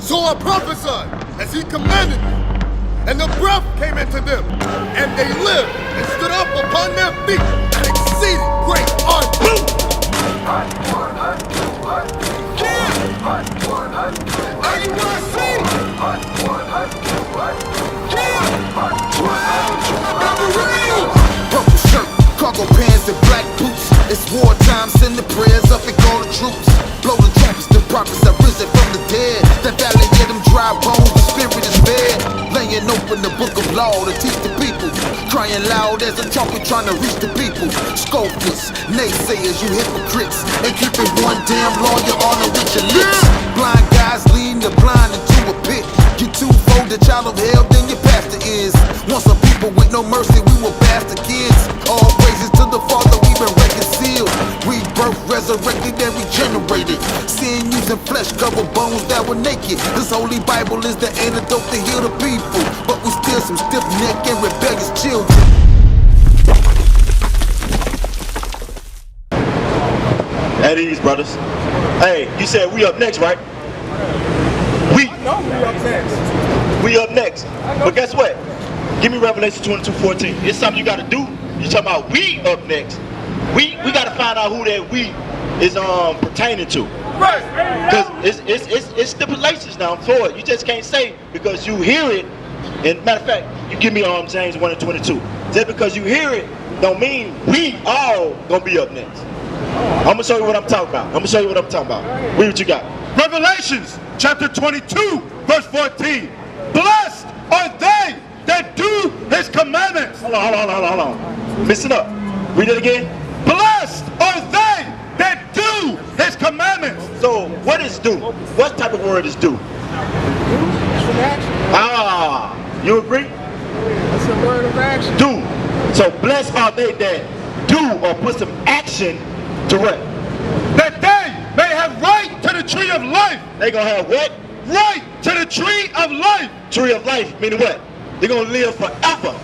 So I prophesied as he commanded me, and the breath came into them, and they lived and stood up upon their feet, an exceeding great army. Are you what I see? Purple shirt, cargo pants, and black boots. It's war time, send the prayers up and call the troops. Blow the trumpets, the prophets are risen from the dead. That valley of them dry bones, the spirit is fed. Laying open the book of law to teach the people. Crying loud as a trumpet trying to reach the people. Scoffers, naysayers, you hypocrites. And keeping one damn law, your honor with your lips. Blind guys leading the blind into a pit. You twofold, the child of hell, then your pastor is. Once a people with no mercy, we will bastard kids. All praises to the Father, we've been reconciled. Rebirth, resurrected, and regenerated. Sin using flesh, cover bones that were naked. This holy Bible is the antidote to heal the people. But we still some stiff neck and rebellious children. At ease, brothers. Hey, you said we up next, right? We up next. We up next. But guess what? Give me Revelation 22:14. It's something you gotta do. You talking about we up next. We gotta find out who that we is pertaining to. Right. Because it's stipulations now for it. You just can't say because you hear it. And matter of fact, you give me James 1:22. Just because you hear it don't mean we all gonna be up next. I'm gonna show you what I'm talking about. Read what you got. Revelations chapter 22 verse 14. Blessed are they that do his commandments. Hold on. Listen up. Read it again. Blessed are they that do his commandments. So what is do? What type of word is do? You agree? That's a word of action. Do. So blessed are they that do or put some action to what? That they may have right to the tree of life. They gonna have what? Right to the tree of life. Tree of life, meaning what? They're gonna live forever.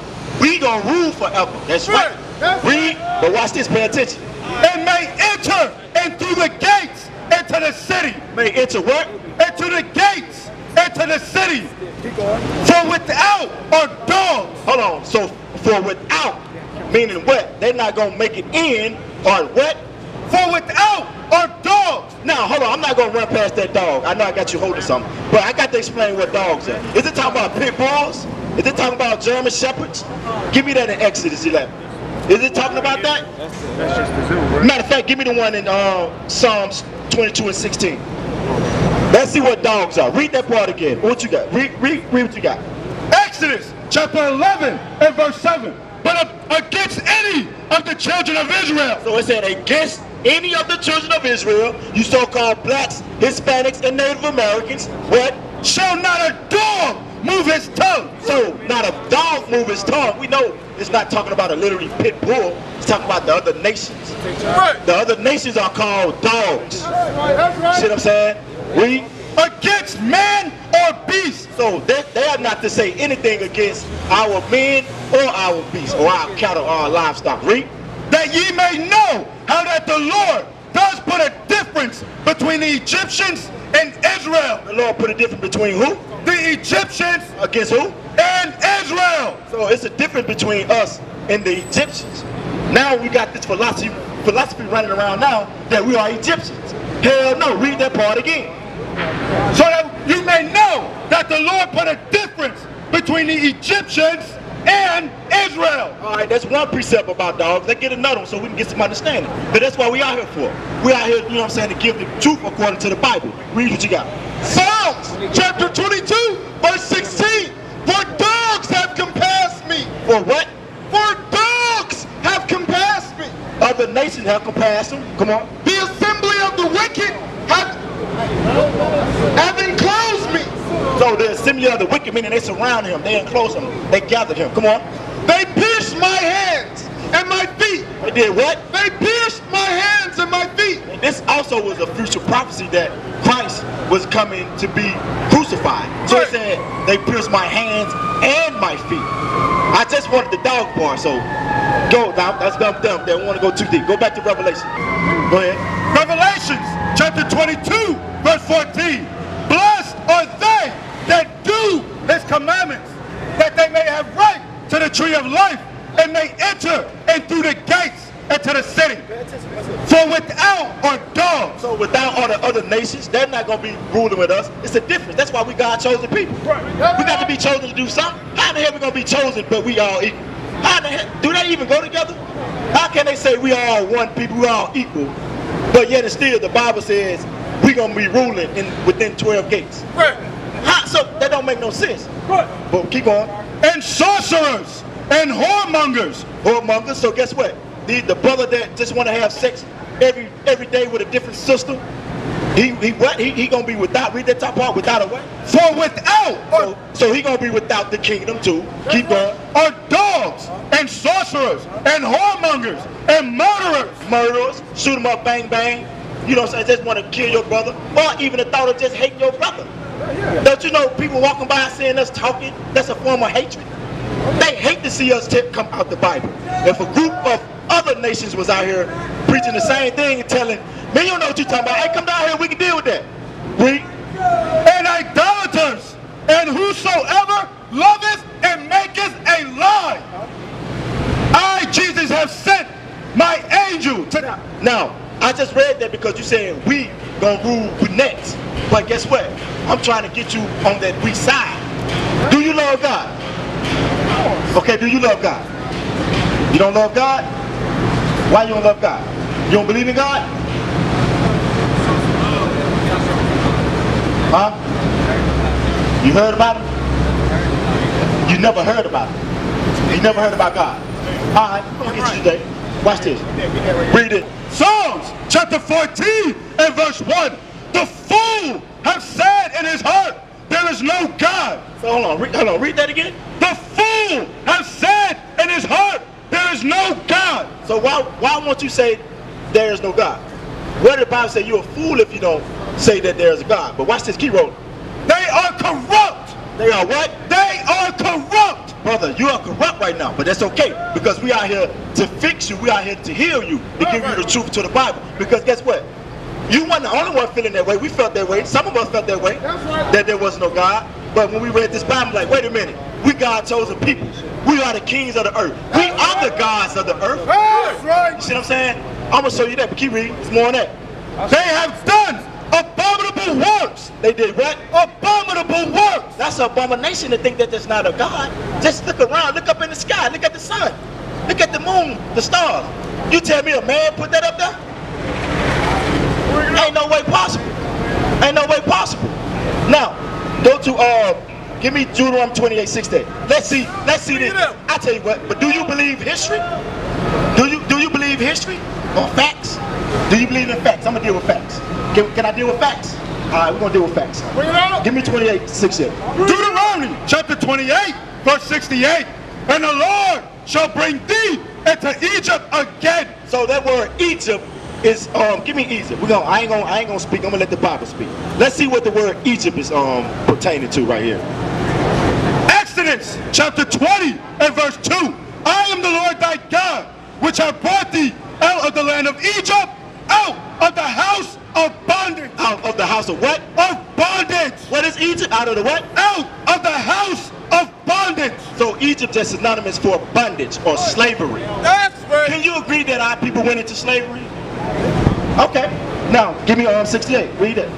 We gonna rule forever. That's right. Read, but watch this, pay attention. And may enter in through the gates into the city. May enter what? Into the gates into the city. For without are dogs. Hold on. So for without, meaning what? They're not gonna make it in, or what? For without are dogs. Now, hold on, I'm not gonna run past that dog. I know I got you holding something, but I got to explain what dogs are. Is it talking about pit bulls? Is it talking about German shepherds? Give me that in Exodus 11. Is it talking about that? That's just the zoo, right? Matter of fact, give me the one in Psalms 22:16. Let's see what dogs are. Read that part again. What you got? Read what you got. Exodus chapter 11 and verse 7. But against any of the children of Israel. So it said against any of the children of Israel, you so-called blacks, Hispanics, and Native Americans, what? Shall not a dog move his tongue. So not a dog move his tongue. We know it's not talking about a literally pit bull. It's talking about the other nations. Right. The other nations are called dogs. That's right. See what I'm saying? Read. Against man or beast. So they are not to say anything against our men or our beasts or our cattle or our livestock. Read. That ye may know how that the Lord does put a difference between the Egyptians and Israel. The Lord put a difference between who? The Egyptians Against who? and Israel. So it's a difference between us and the Egyptians. Now we got this philosophy running around now that we are Egyptians. Hell no, read that part again. So that you may know that the Lord put a difference between the Egyptians and Israel. All right, that's one precept about dogs. Let's get another one so we can get some understanding. But that's what we out here for. We out here, you know what I'm saying, to give the truth according to the Bible. Read what you got. Psalms chapter 22 verse 16. For dogs have compassed me. For what? For dogs have compassed me. Other nations have compassed them. Come on. The assembly of the wicked have enclosed me. So the assembly of the wicked, meaning they surround him, they enclose him, they gathered him. Come on. They pierced my hands and my feet. They did what? They pierced my hands and my feet. And this also was a future prophecy that Christ was coming to be crucified. So it said, they pierced my hands and my feet. I just wanted the dog part, so go now. That's dumb. They don't want to go too deep. Go back to Revelation. Go ahead. Revelations chapter 22 verse 14. Blessed are they tree of life and may enter in through the gates into the city. For without are dogs. So without all the other nations, they're not going to be ruling with us. It's a difference. That's why we God chosen people. We got to be chosen to do something. How the hell we going to be chosen but we all equal? How the hell? Do they even go together? How can they say we all one people, we all equal, but yet and still the Bible says we going to be ruling within 12 gates? How? So that don't make no sense. But keep going. And sorcerers and whoremongers. Whoremongers. So guess what? The brother that just want to have sex every day with a different sister, he gonna be without. Read that top part. Without a what? For without. So he gonna be without the kingdom too. Keep going. Are dogs and sorcerers and whoremongers and Murderers. Shoot them up, bang bang. You know what I'm saying? Just want to kill your brother, or even the thought of just hating your brother. Don't you know people walking by seeing us talking? That's a form of hatred. They hate to see us come out the Bible. If a group of other nations was out here preaching the same thing and telling, man, you don't know what you're talking about. Hey, come down here, we can deal with that. And idolaters, and whosoever loveth and maketh a lie. I, Jesus, have sent my angel to... Now, I just read that because you said we gonna rule with next. But guess what? I'm trying to get you on that we side. Do you love God? Okay, do you love God? You don't love God? Why you don't love God? You don't believe in God? Huh? You heard about him? You never heard about him. You never heard about God. All right, I'm gonna get you today. Watch this. Read it. Psalms chapter 14 and verse 1. The fool have said in his heart, there is no God. So hold on, read that again. The fool have said in his heart, there is no God. So why won't you say there is no God? Where did the Bible say you're a fool if you don't say that there is a God? But watch this, keep rolling. They are corrupt. They are what? They are corrupt. Brother, you are corrupt right now, but that's okay because we are here to fix you. We are here to heal you, to give you the truth to the Bible. Because guess what? You weren't the only one feeling that way. We felt that way. Some of us felt that way, that there was no God. But when we read this Bible, like, wait a minute. We God chosen people. We are the kings of the earth. We are the gods of the earth. That's right. You see what I'm saying? I'm going to show you that, but keep reading. There's more on that. They have done abominable works. They did what? Abominable works. That's an abomination to think that there's not a God. Just look around. Look up in the sky. Look at the sun. Look at the moon, the stars. You tell me a man put that up there? Ain't no way possible. Ain't no way possible. Now, go to give me Deuteronomy 28:16. Let's see this. I tell you what, but do you believe history? Do you believe history or facts? Do you believe in facts? I'm gonna deal with facts. Can I deal with facts? All right, we're gonna deal with facts. Give me 28:16. Deuteronomy chapter 28, verse 68. And the Lord shall bring thee into Egypt again. So that word Egypt is give me Egypt. I ain't gonna speak. I'm gonna let the Bible speak. Let's see what the word Egypt is pertaining to right here. Exodus chapter 20 and verse 2. I am the Lord thy God, which have brought thee out of the land of Egypt, out of the house of bondage. Out of the house of what? Of bondage. What is Egypt? Out of the what? Out of the house of bondage. So Egypt is synonymous for bondage or slavery. That's right. Can you agree that our people went into slavery? Okay. Now, give me 68. Read it.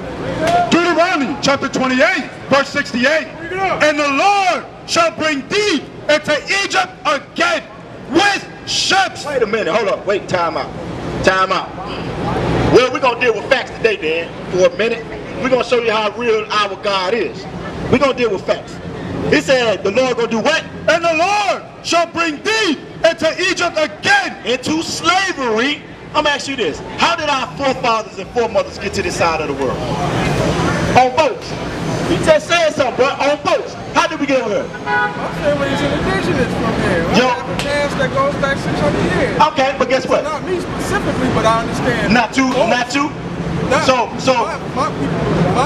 Deuteronomy chapter 28, verse 68. And the Lord shall bring thee into Egypt again with ships. Wait a minute. Hold up. Wait. Time out. Time out. Well, we're going to deal with facts today, Dan, for a minute. We're going to show you how real our God is. We're going to deal with facts. He said the Lord going to do what? And the Lord shall bring thee into Egypt again. Into slavery. I'm going to ask you this. How did our forefathers and foremothers get to this side of the world? On boats. He just said something, bro. On boats. How did we get over here? My family is indigenous from here. I have a past that goes back 600 years. Okay, but guess what? Not me specifically, but I understand. Not you? Not you? So my people.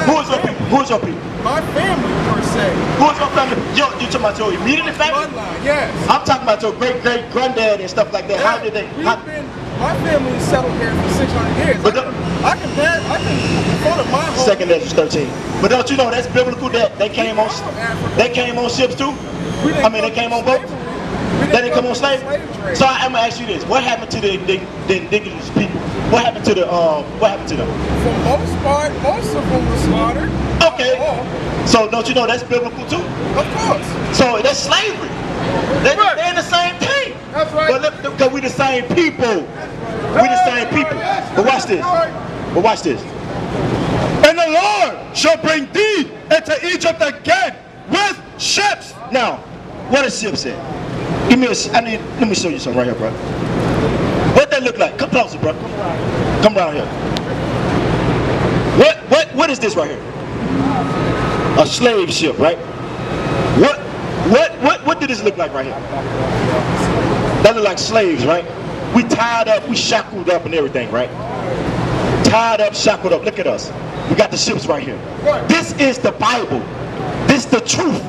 Who is your people? Who is your people? My family, per se. Who is your family? You talking about your immediate family? Bloodline, yes. I'm talking about your great-great-granddad and stuff like that. Yeah, How did they? My family is settled here for 600 years. But I can go to my home. 2 Ezra 13. But don't you know that's biblical that they came on ships too? They came on boats? We They didn't come on slavery. So I'm gonna ask you this: what happened to the indigenous people? What happened to the What happened to them? For the most part, most of them were slaughtered. Okay. So don't you know that's biblical too? Of course. So that's slavery. They're the same thing. That's right. Because we the same people. We the same people. But watch this. But watch this. And the Lord shall bring thee into Egypt again with ships. Now, what does ships at? Give me let me show you something right here, bro. What that look like? Come closer, bro. Come around here. What is this right here? A slave ship, right? What did this look like right here? That look like slaves, right? We tied up, we shackled up and everything, right? Tied up, shackled up. Look at us. We got the ships right here. This is the Bible. This is the truth.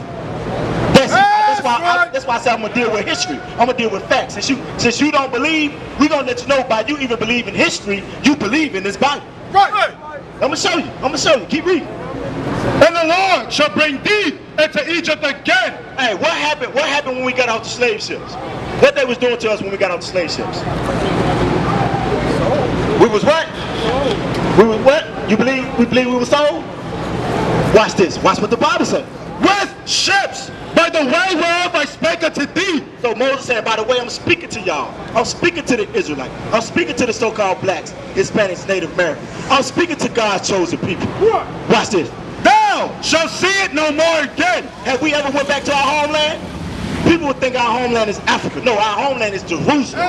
That's why I said I'm gonna deal with history. I'm gonna deal with facts. Since you don't believe, we're gonna let you know by you even believe in history, you believe in this Bible. Right. I'm gonna show you. Keep reading. And the Lord shall bring thee into Egypt again. Hey, what happened when we got off the slave ships? What they was doing to us when we got off the slave ships? We was what? We was what? You believe we were sold? Watch this. Watch what the Bible says. With ships, by the way whereof I spake unto thee. So Moses said, by the way, I'm speaking to y'all. I'm speaking to the Israelites. I'm speaking to the so-called blacks, Hispanics, Native Americans. I'm speaking to God's chosen people. Watch this. Thou shalt see it no more again. Have we ever went back to our homeland? People would think our homeland is Africa. No, our homeland is Jerusalem.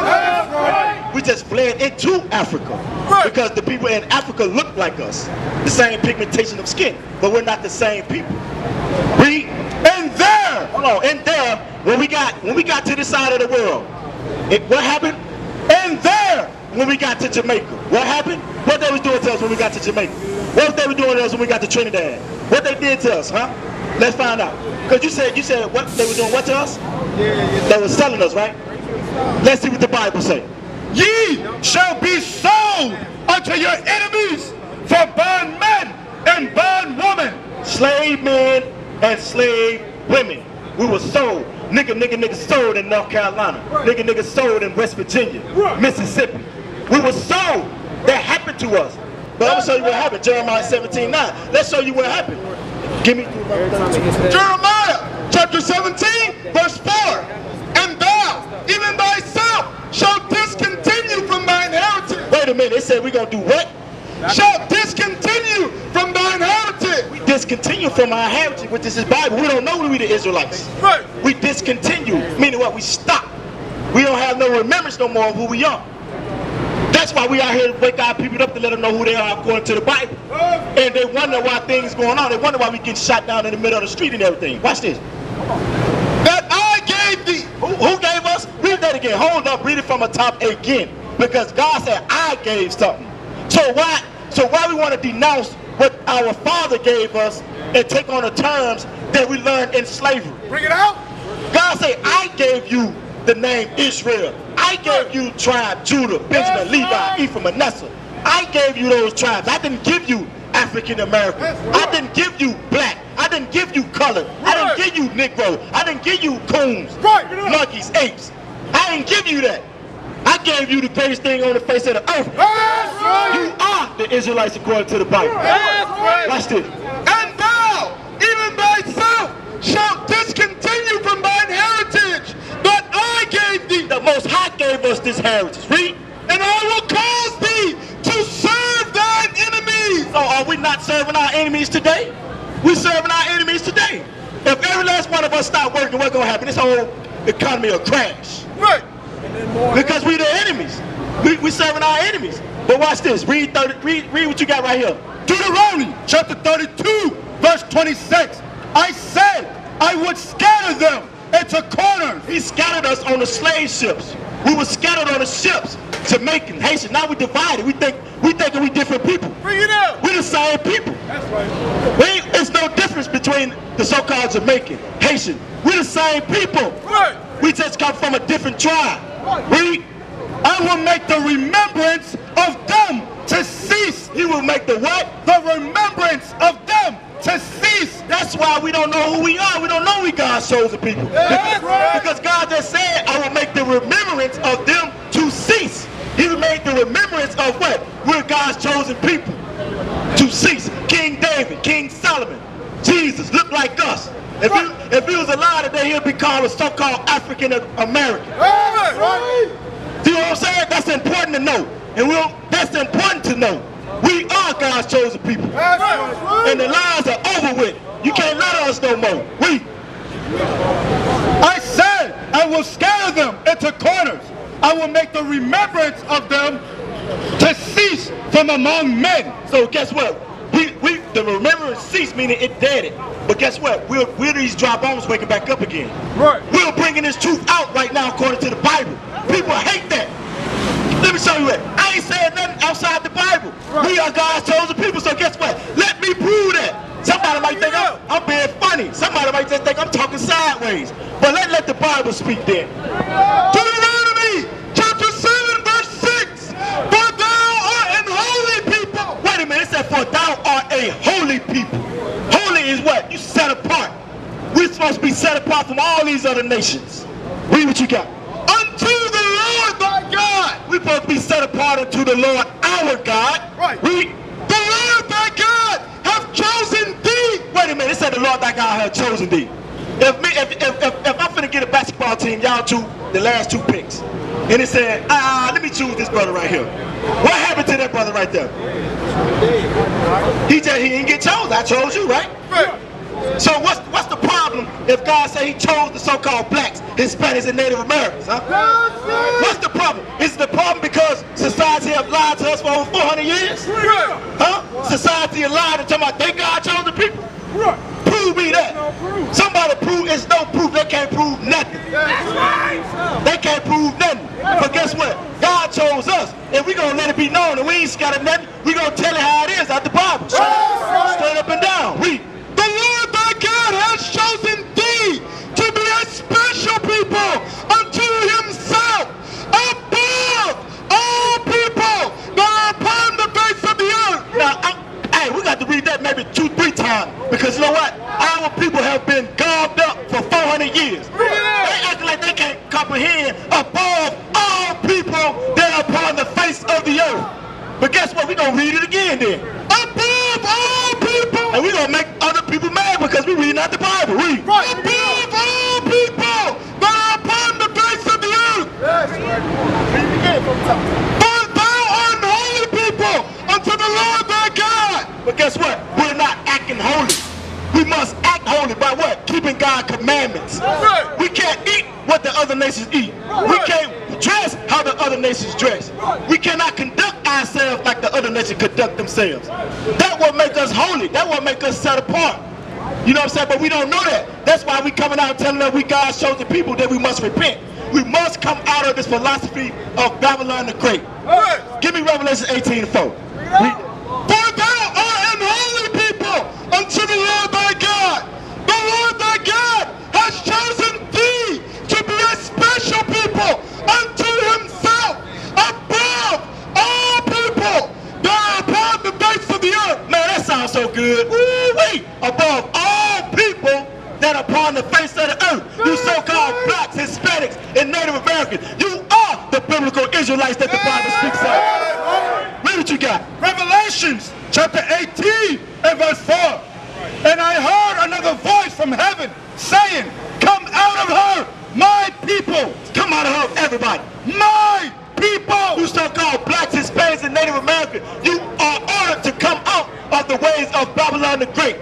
We just fled into Africa because the people in Africa look like us. The same pigmentation of skin, but we're not the same people. And there, when we got to this side of the world, what happened? And there, when we got to Jamaica, what happened? What they was doing to us when we got to Jamaica? What they were doing to us when we got to Trinidad? What they did to us, huh? Let's find out. Because you said what they were doing what to us? They were selling us, right? Let's see what the Bible say. Ye shall be sold unto your enemies for bondmen and bondwomen. Slave men and slave women. We were sold. Nigga sold in North Carolina. Nigga sold in West Virginia, Mississippi. We were sold. That happened to us. But I'm going to show you what happened. Jeremiah 17:9. Let's show you what happened. Give me Jeremiah chapter 17 verse 4. And thou, even thyself, shalt discontinue from thine heritage. Wait a minute. It said we're going to do what? Shalt discontinue from thine heritage. We discontinue from our heritage, which is his Bible. We don't know we the Israelites. Right. We discontinue, meaning what? We stop. We don't have no remembrance no more of who we are. That's why we out here to wake our people up to let them know who they are according to the Bible. And they wonder why things going on. They wonder why we get shot down in the middle of the street and everything. Watch this. That I gave thee. Who gave us? Read that again. Hold up. Read it from the top again. Because God said, I gave something. So why we want to denounce what our Father gave us and take on the terms that we learned in slavery? Bring it out. God said, I gave you the name Israel. I gave you tribe Judah, Benjamin, Levi, Ephraim, Manasseh. I gave you those tribes. I didn't give you African American. I didn't give you black. I didn't give you colored. I didn't give you Negro. I didn't give you coons, monkeys, apes. I didn't give you that. I gave you the greatest thing on the face of the earth. You are the Israelites according to the Bible. Watch this. And thou, even thyself, shalt discontinue from thine heritage that I gave thee. The Most High gave us this heritage. Read. And I will cause thee to serve thine enemies. So are we not serving our enemies today? We're serving our enemies today. If every last one of us stop working, what's going to happen? This whole economy will crash. Right. Because we the enemies. We serving our enemies. But watch this. Read what you got right here. Deuteronomy chapter 32 verse 26. I said I would scatter them into corners. He scattered us on the slave ships. We were scattered on the ships. Jamaican, Haitian. Now we divided. We thinking we different people. Bring it out. We're the same people. That's right. There's no difference between the so-called Jamaican, Haitian. We're the same people. Right. We just come from a different tribe. I will make the remembrance of them to cease. He will make the what? The remembrance of them to cease That's why we don't know who we are. We don't know we God's chosen people. Because God just said, I will make the remembrance of them to cease. He made the remembrance of what? We're God's chosen people to cease. King David, King Solomon, Jesus looked like us. If he was alive today, he'll be called a so-called African American. See what I'm saying? That's important to know. And that's important to know. We are God's chosen people. And the lies are over with. You can't lie to us no more. I said, I will scatter them into corners. I will make the remembrance of them to cease from among men. So guess what? The remembrance cease, meaning it dead it. But guess what? We're these dry bones waking back up again. We're bringing this truth out right now according to the Bible. People hate that. Let me show you it. I ain't saying nothing outside the Bible. We are God's chosen people, so guess what? Let me prove that. Somebody might think I'm being funny. Somebody might just think I'm talking sideways. But let the Bible speak then. Deuteronomy chapter 7 verse 6. For thou art an holy people. Wait a minute, it said for thou art a holy people. Holy is what? You set apart. We're supposed to be set apart from all these other nations. Read what you got. Unto the Lord thy God. We're supposed to be set apart unto the Lord our God. Read. The Lord thy God have chosen thee. Wait a minute, it said the Lord thy God have chosen thee. If I'm finna get a basketball team, y'all the last two picks. And it said, let me choose this brother right here. What happened to that brother right there? He didn't get chosen. I chose you, right? So what's the problem if God say he chose the so-called blacks, Hispanics, and Native Americans? What's the problem? Is it the problem because society have lied to us for over 400 years? Society has lied and talking about they God chosen people? Prove me that. Somebody prove. It's no proof. They can't prove nothing. They can't prove nothing. But guess what? God chose us, and we're going to let it be known, and we ain't scattered nothing. We're going to tell it how it is out the Bible. Straight up and down. Read. The Lord thy God has chosen thee to be a special people unto himself above all people that are upon the face of the earth. Now, hey, we got to read that maybe 2-3 times because you know what? Our people have been gobbled up for 400 years. They act like they can't comprehend above all people that are upon the face of the earth. But guess what? We're going to read it again then. Above all people. And we're going to make other people mad because we're reading out the Bible. Read. Above all people that are upon the face of the earth. Read it again from top. For thou art an holy people unto the Lord thy God. But guess what? We're not acting holy. We must act holy by what? Keeping God's commandments. We can't eat what the other nations eat. We can't dress how the other nations dress. We cannot conduct ourselves like the other nations conduct themselves. That will make us holy. That will make us set apart. You know what I'm saying? But we don't know that. That's why we coming out telling them we God's chosen people that we must repent. We must come out of this philosophy of Babylon the Great. Give me Revelation 18:4. For thou art an holy people unto the Lord thy God. The Lord thy God has chosen thee to be a special people unto himself above all people that are upon the face of the earth. Man, that sounds so good. Woo-wee. Above all people that are upon the face of the earth. You so-called blacks, Hispanics, and Native Americans. You are the biblical Israelites that the Bible speaks of. Read what you got. Revelations chapter 18 and verse 4. And I heard another voice from heaven saying, come out of her, my people. Come out of her, everybody. My people. You so-called blacks, Hispanics, and Native Americans. You are ordered to come out of the ways of Babylon the Great.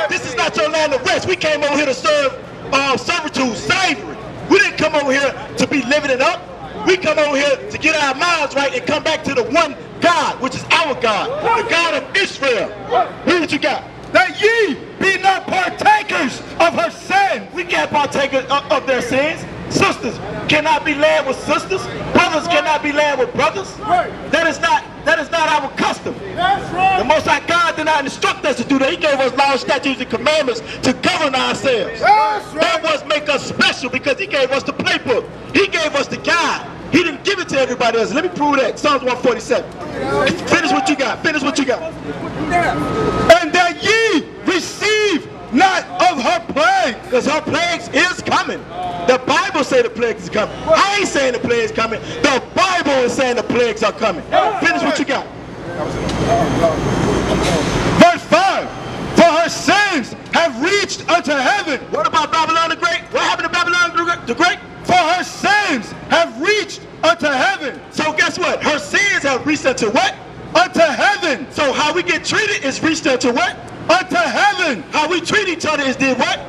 This is not your land of rest. We came over here to serve servitude, slavery. We didn't come over here to be living it up. We come over here to get our minds right and come back to the one God, which is our God, the God of Israel. Read what you got. That ye be not partakers of her sin. We can't partake of their sins. Sisters cannot be led with sisters. Brothers cannot be led with brothers. That is not our custom. The Most High God did not instruct us to do that. He gave us laws, statutes, and commandments to govern ourselves. That was make us special because he gave us the playbook. He gave us the guide. He didn't give it to everybody else. Let me prove that. Psalms 147. Finish what you got. Finish what you got. And that ye receive not of her plague. Because her plagues is coming. The Bible say the plagues is coming. I ain't saying the plagues coming. The Bible is saying the plagues are coming. Finish what you got. Verse 5. For her sins have reached unto heaven. What about Babylon the Great? What happened to Babylon the Great? For her sins have reached unto heaven. So guess what? Her sins have reached unto what? Unto heaven. So how we get treated is reached unto what? Unto heaven. How we treat each other is did what?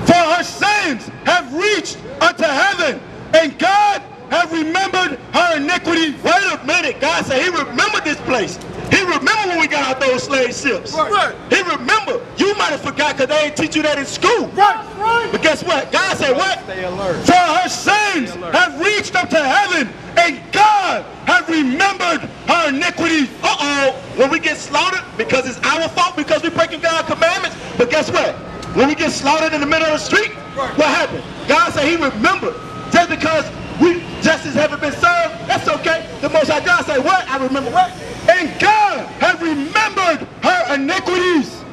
For her sins have reached unto heaven, and God have remembered her iniquity. Wait a minute. God said he remembered this place. He remembered when we got out those slave ships. Right. He remembered. You might have forgot because they ain't teach you that in school. Right. But guess what? God said what? Stay alert. For her sins have reached up to heaven, and God have remembered her iniquity. Uh-oh. When we get slaughtered, because it's our fault, because we're breaking God's commandments. But guess what? When we get slaughtered in the middle of the street, what happened? God said he remembered. Just because justice haven't been served, that's okay. The Most High God said what? I remember what? And God have remembered her iniquities.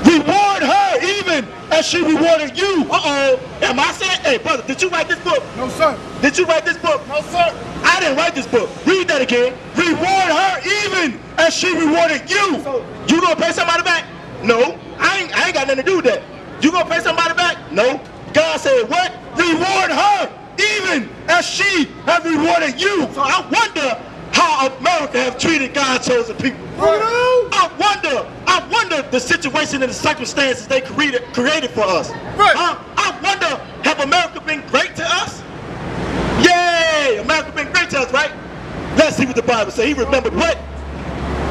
Reward her even as she rewarded you. Uh-oh. Am I saying, hey, brother, did you write this book? No, sir. Did you write this book? No, sir. I didn't write this book. Read that again. Reward her even as she rewarded you. So, you gonna pay somebody back? No. I ain't got nothing to do with that. You gonna pay somebody back? No. God said what? Reward her even as she have rewarded you. So I wonder how America have treated God's chosen people. I wonder the situation and the circumstances they created for us. Right. I wonder, have America been great to us? Yay! America been great to us, right? Let's see what the Bible says. He remembered what?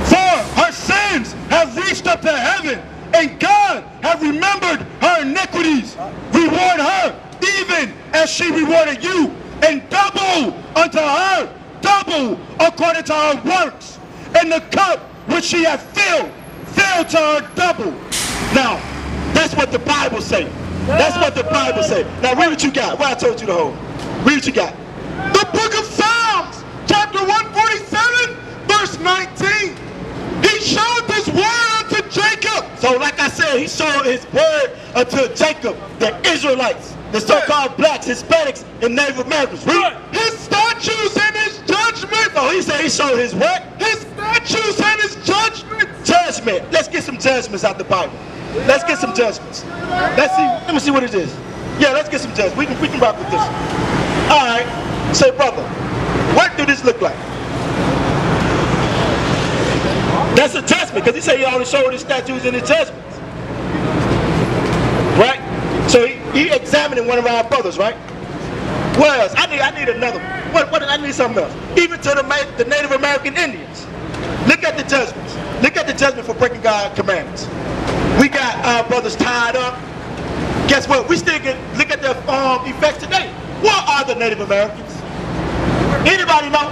For her sins have reached up to heaven, and God have remembered her iniquities. Reward her even as she rewarded you, and double unto her, double according to her works. And the cup which she hath filled to her double. Now, that's what the Bible say. That's what the Bible say. Now read what you got. What I told you to hold. Read what you got. The book of Psalms, chapter 147, verse 19. He showed his word unto Jacob. So like I said, he showed his word unto Jacob, the Israelites, the so-called blacks, Hispanics, and Native Americans. Read. His statutes and his judgment. So he said he showed his what? His statutes and his judgment. Judgment. Let's get some judgments out the Bible. Let's get some judgments. Let's see. Let me see what it is. Yeah, let's get some judgments. We can rock with this. All right. Say, brother, what do this look like? That's a judgment, because he said he already showed his statutes and his judgments. Right? So he examining one of our brothers, right? What else? I need another one. What I need something else. Even to the Native American Indians. Look at the judgments. Look at the judgment for breaking God's commandments. We got our brothers tied up. Guess what? We still can look at the effects today. What are the Native Americans? Anybody know?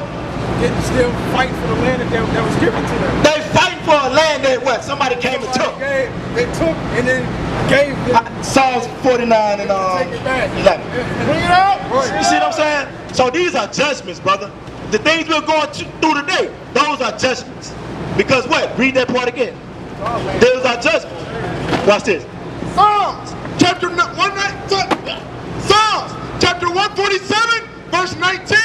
Still fighting for the land that was given to them. They fighting for a land that what? Somebody came and took. They took and then gave them. Psalms 49 and Take it back. 11. Bring it out. You see what I'm saying? So these are judgments, brother. The things we're going through today, those are judgments. Because what? Read that part again. Those are judgments. Watch this. Psalms chapter 147, verse 19.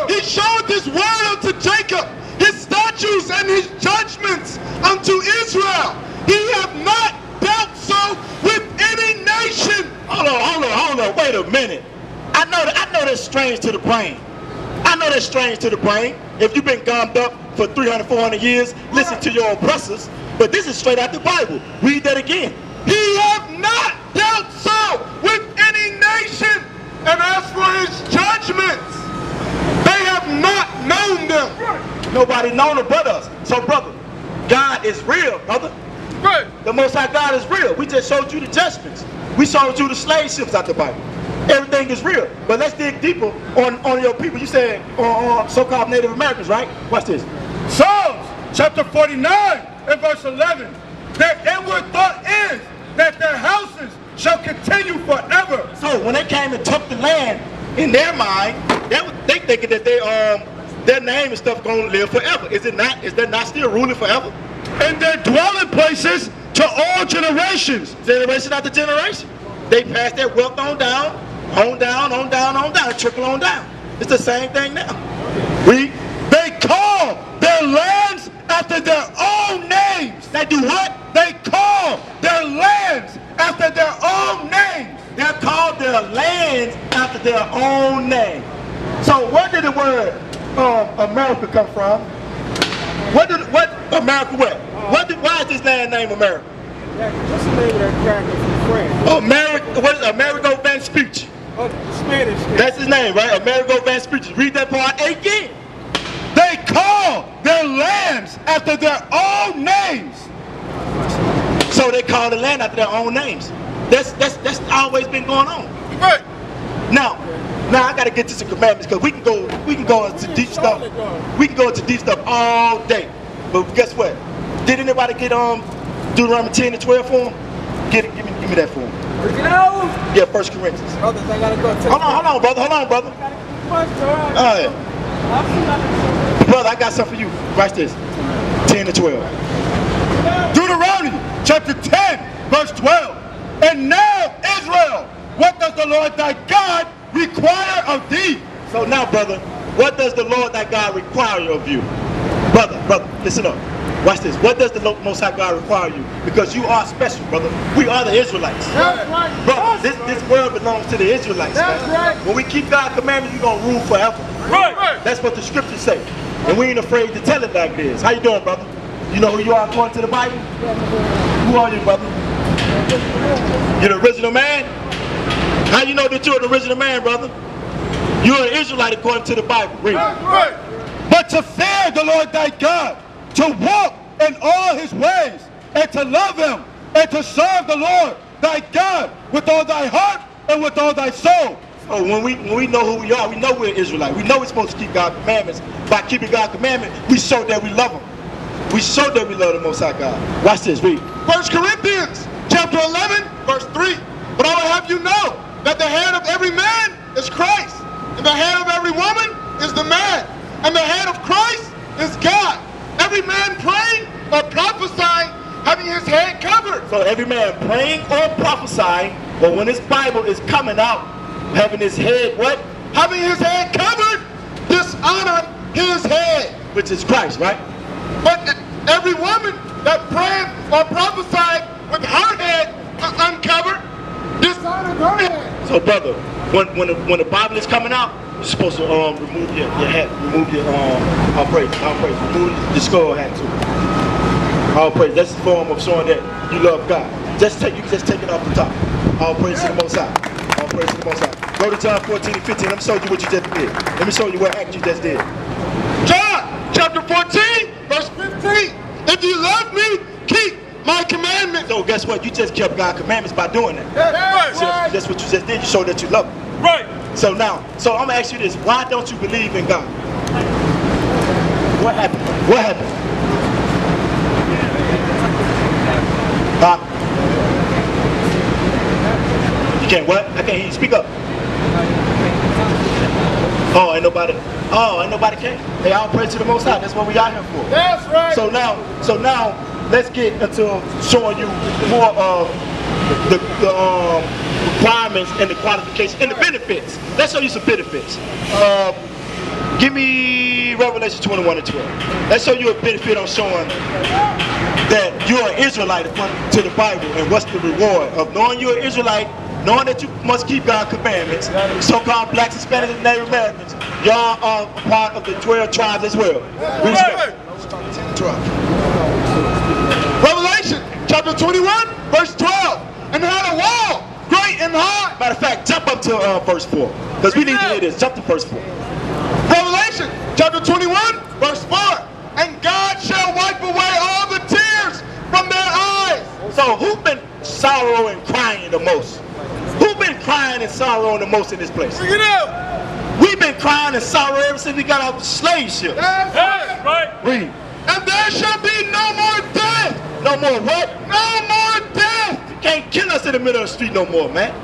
He showed his word unto Jacob, his statutes and his judgments unto Israel. He hath not dealt so with any nation. Hold on. Wait a minute. I know that's strange to the brain. I know that's strange to the brain. If you've been gummed up for 300, 400 years, listen to your oppressors. But this is straight out the Bible. Read that again. He hath not dealt so with any nation. And as for his judgments, they have not known them. Nobody known them but us. So, brother, God is real, brother. Right. The Most High God is real. We just showed you the judgments. We showed you the slave ships out the Bible. Everything is real. But let's dig deeper on your people. You said on so-called Native Americans, right? Watch this. Psalms chapter 49 and verse 11. Their inward thought is that their houses shall continue forever. So when they came and took the land, in their mind, they thinking that their name and stuff gonna live forever. Is it not? Is that not still ruling forever? And their dwelling places to all generations. Generation after generation. They pass their wealth on down, trickle on down. It's the same thing now. They call their lands after their own names. They do what? They call their lands after their own names. They're called their lands after their own name. So where did the word America come from? What America what? Why is this land named America? What's the name of that cracker from France? America, what is Amerigo Vespucci? Oh, the Spanish. That's his name, right? Amerigo Vespucci. Read that part again. They call their lands after their own names. So they call the land after their own names. That's always been going on. Right. Now I gotta get to some commandments because we can go into deep stuff. We can go into deep stuff all day. But guess what? Did anybody get Deuteronomy 10 and 12 for them? Give me that for them. Yeah, 1 Corinthians. Brothers, I gotta go. Hold on, brother. All right. Brother, I got something for you. Watch this. 10 to 12. Deuteronomy chapter 10, verse 12. And now, Israel, what does the Lord thy God require of thee? So now, brother, what does the Lord thy God require of you? Brother, listen up. Watch this. What does the Most High God require you? Because you are special, brother. We are the Israelites. That's right. Brother, this world belongs to the Israelites. That's man. right. When we keep God's commandments, we're going to rule forever. Right. That's what the scriptures say. And we ain't afraid to tell it like this. How you doing, brother? You know who you are according to the Bible? Who are you, brother? You're the original man? How you know that you're the original man, brother? You're an Israelite according to the Bible. Read. Right. But to fear the Lord thy God, to walk in all his ways, and to love him, and to serve the Lord thy God with all thy heart and with all thy soul. Oh, when we know who we are, we know we're Israelite. We know we're supposed to keep God's commandments. By keeping God's commandments, we show that we love him. We show that we love the Most High God. Watch this, read. 1 Corinthians chapter 11, verse 3. But I will have you know that the head of every man is Christ, and the head of every woman is the man, and the head of Christ is God. Every man praying or prophesying, having his head covered. So every man praying or prophesying, but when his Bible is coming out, having his head what? Having his head covered, dishonor his head. Which is Christ, right? But every woman that praying or prophesying with her head uncovered, dishonor her head. So brother, when the Bible is coming out, you're supposed to remove your hat, remove your all praise, remove your skull hat too. All praise. That's a form of showing that you love God. You can just take it off the top. All praise to the Most High. All praise to the Most High. Go to John 14 and 15. Let me show you what you just did. Let me show you what act you just did. John chapter 14, verse 15. If you love me, keep my commandments. So guess what? You just kept God's commandments by doing that. That's right. That's what you just did. You showed that you love him. Right. So I'm gonna ask you this: why don't you believe in God? What happened? What happened? Huh? You can't what? I can't hear you. Speak up. Oh, ain't nobody came. They all praise to the Most High. That's what we out here for. That's right. So now, let's get into showing you more of the requirements and the qualifications and the benefits. Let's show you some benefits. Give me Revelation 21 and 12. Let's show you a benefit on showing that you're an Israelite according to the Bible, and what's the reward of knowing you're an Israelite, knowing that you must keep God's commandments. So-called blacks, Hispanics, and Native Americans, y'all are a part of the 12 tribes as well. Revelation chapter 21, verse 12. And had a wall great and high. Matter of fact, jump up to verse 4, because we need to hear this. Jump to verse 4. Revelation chapter 21, verse 4. And God shall wipe away all the tears from their eyes. So who's been sorrowing and crying the most? Who's been crying and sorrowing the most in this place? Bring it out. We've been crying and sorrowing ever since we got off the slave ship. That's right. Read. And there shall be no more death. No more what? No more death. You can't kill us in the middle of the street no more, man.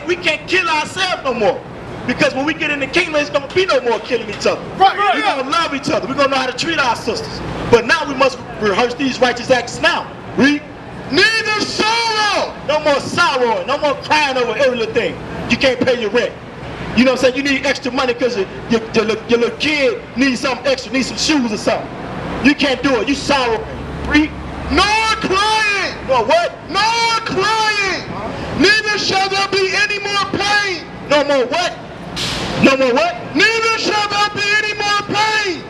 We can't kill ourselves no more. Because when we get in the kingdom, it's going to be no more killing each other. Right. We're going to love each other. We're going to know how to treat our sisters. But now we must rehearse these righteous acts now. Read. neither sorrow. No more sorrow, no more crying over every little thing. You can't pay your rent. You know what I'm saying? You need extra money because your little kid needs something extra, needs some shoes or something. You can't do it. You sorrow. Read. Nor crying. No what? Nor crying. Neither shall there be any more pain. No more what? No more what? Neither shall there be any more pain.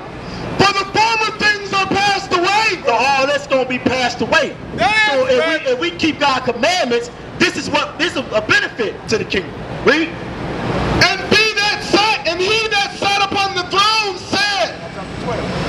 For the former things are passed away. So all that's gonna be passed away. So if we keep God's commandments, this is a benefit to the kingdom. Read. And he that sat upon the throne said,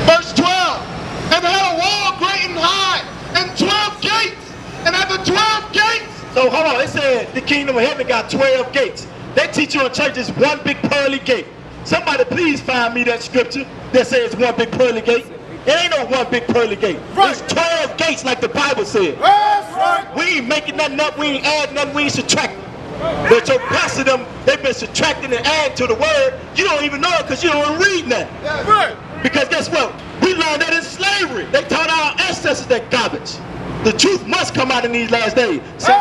verse 12, and had a wall great and high, and 12 gates, and at the 12 gates. So hold on, it said the kingdom of heaven got 12 gates. They teach you in church is one big pearly gate. Somebody please find me that scripture that says one big pearly gate. It ain't no one big pearly gate. Right. It's 12 gates like the Bible said. That's right. We ain't making nothing up, we ain't adding nothing, we ain't subtracting. But your pastor them, they've been subtracting and adding to the word. You don't even know it because you don't read nothing. That's right. Because guess what? We learned that in slavery. They taught our ancestors that garbage. The truth must come out in these last days. So,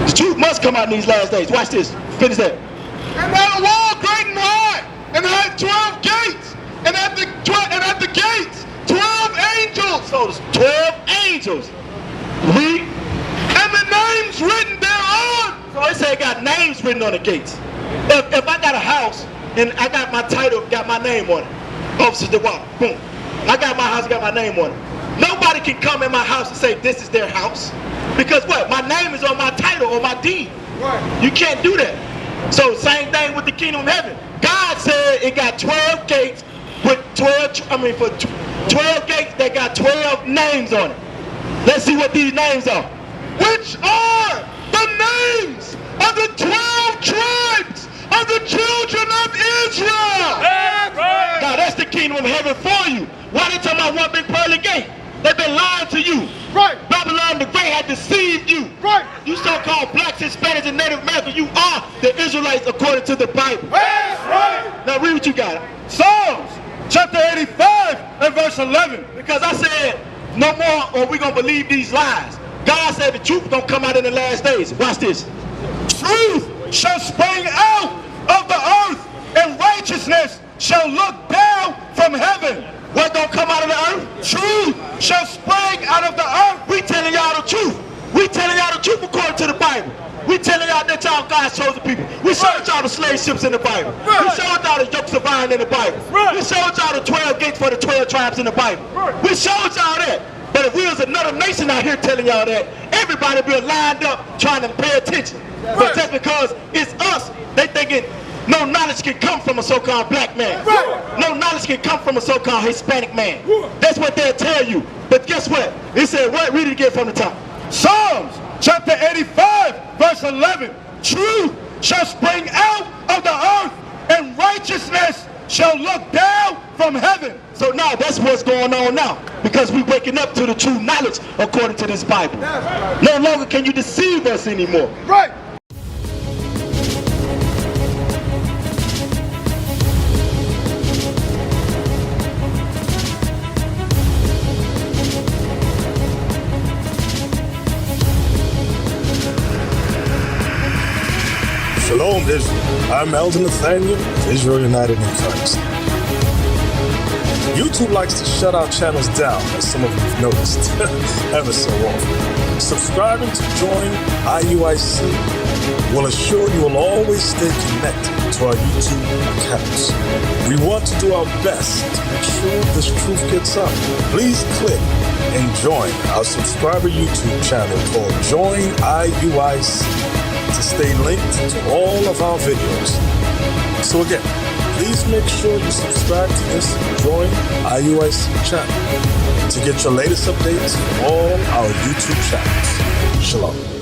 the truth must come out in these last days. Watch this. Finish that. And had a wall great and high, and had 12 gates, and at the gates 12 angels. So there's 12 angels. Read. And the names written thereon. So it say it got names written on the gates. If I got a house and I got my title, got my name on it, Officer DeWalt, boom. I got my house, got my name on it. Nobody can come in my house and say this is their house. Because what? My name is on my title or my deed. Right. You can't do that. So same thing with the kingdom of heaven. God said it got 12 gates with 12 gates that got 12 names on it. Let's see what these names are. Which are the names of the 12 tribes of the children of Israel. That's right. Now that's the kingdom of heaven for you. Why they talking about one big pearly gate? They've been lying to you. Right. Babylon the Great had deceived you. Right. You so-called blacks, Hispanics, and Native Americans, you are the Israelites according to the Bible. That's right. Now read what you got. Psalms chapter 85 and verse 11. Because I said, no more or we going to believe these lies. God said the truth going to come out in the last days. Watch this. Truth shall spring out of the earth, and righteousness shall look down from heaven. What gonna come out of the earth? Truth shall spring out of the earth. We telling y'all the truth. We telling y'all the truth according to the Bible. We telling y'all that y'all God's chosen people. We showed y'all the slave ships in the Bible. We showed y'all the yokes of iron in the Bible. We showed y'all the 12 gates for the 12 tribes in the Bible. We showed y'all that. But if we was another nation out here telling y'all that, everybody be lined up trying to pay attention. But just because it's us, they thinking no knowledge can come from a so-called black man. No knowledge can come from a so-called Hispanic man. That's what they'll tell you. But guess what? It said what? Read it again from the top. Psalms chapter 85 verse 11. Truth shall spring out of the earth, and righteousness shall look down from heaven. So now that's what's going on now, because we're waking up to the true knowledge according to this Bible. No longer can you deceive us anymore. Right. Shalom, Israel. I'm Elder Nathaniel of Israel United in Christ. YouTube likes to shut our channels down, as some of you have noticed, ever so often. Subscribing to join IUIC will assure you will always stay connected to our YouTube accounts. We want to do our best to make sure this truth gets out. Please click and join our subscriber YouTube channel called Join IUIC to stay linked to all of our videos. So again, please make sure you subscribe to this Join IUIC channel to get your latest updates from all our YouTube channels. Shalom.